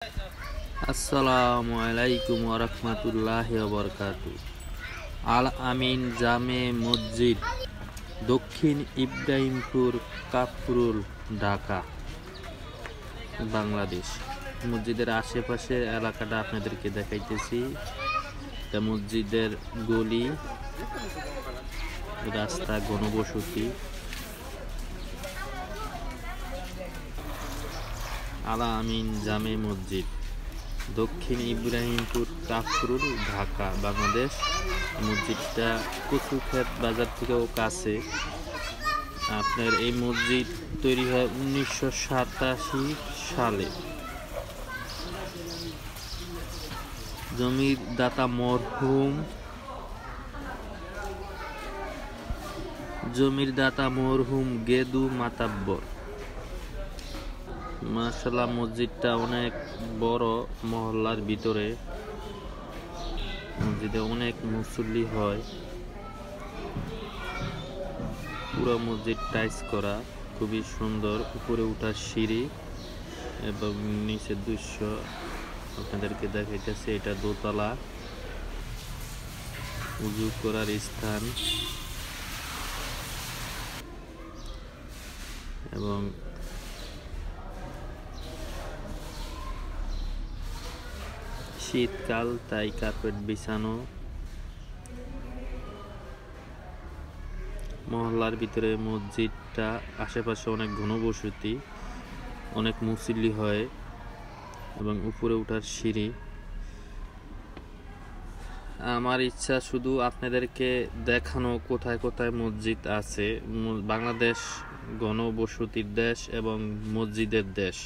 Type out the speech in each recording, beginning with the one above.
আসসালামু আলাইকুম ওয়া রাহমাতুল্লাহি ওয়া বারাকাতুহু। আল আমিন জামে মসজিদ, দক্ষিণ ইব্রাহিমপুর, কাফরুল, ঢাকা, বাংলাদেশ। মসজিদের আশেপাশে এলাকাটা আপনাদেরকে দেখাইতেছি। এটা মসজিদের গলি, রাস্তা, ঘনবসতি। আল আমিন জামে মসজিদ, দক্ষিণ ইব্রাহিমপুর, কাফরুল, ঢাকা, বাংলাদেশ। মসজিদটা কচুক্ষেত বাজার থেকেও কাছে। আপনার এই মসজিদ তৈরি হয় 1987 সালে। জমির দাতা মরহুম গেদু মাতাব্বর। মাশাআল্লাহ, মসজিদটা অনেক বড়। মহল্লার ভিতরে মসজিদে অনেক মুসল্লি হয়। পুরো মসজিদ টাইলস করা, খুবই সুন্দর। উপরে উঠার সিঁড়ি এবং নিচের দৃশ্য আপনাদেরকে দেখাইতেছে। এটা দোতলা, উজু করার স্থান এবং শীতকাল, তাই কার্পেট বিছানো। মহল্লার ভিতরে মসজিদটা, আশেপাশে অনেক ঘনবসতি, অনেক মুসল্লি হয় এবং উপরে উঠার সিঁড়ি। আমার ইচ্ছা শুধু আপনাদেরকে দেখানো কোথায় কোথায় মসজিদ আছে। বাংলাদেশ ঘনবসতির দেশ এবং মসজিদের দেশ।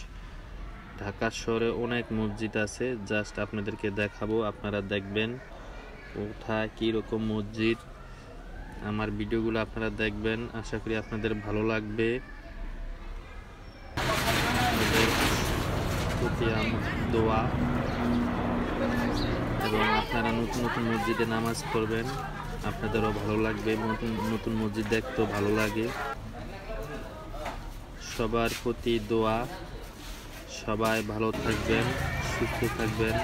ঢাকা শহরে অনেক মসজিদ আছে, জাস্ট আপনাদেরকে দেখাবো, আপনারা দেখবেন কোথায় কীরকম মসজিদ। আমার ভিডিওগুলো আপনারা দেখবেন, আশা করি আপনাদের ভালো লাগবে। দোয়া এবং আপনারা নতুন নতুন মসজিদে নামাজ পড়বেন, আপনাদেরও ভালো লাগবে। নতুন নতুন মসজিদ দেখতেও ভালো লাগে। সবার প্রতি দোয়া, সবাই ভালো থাকবেন, সুস্থ থাকবেন।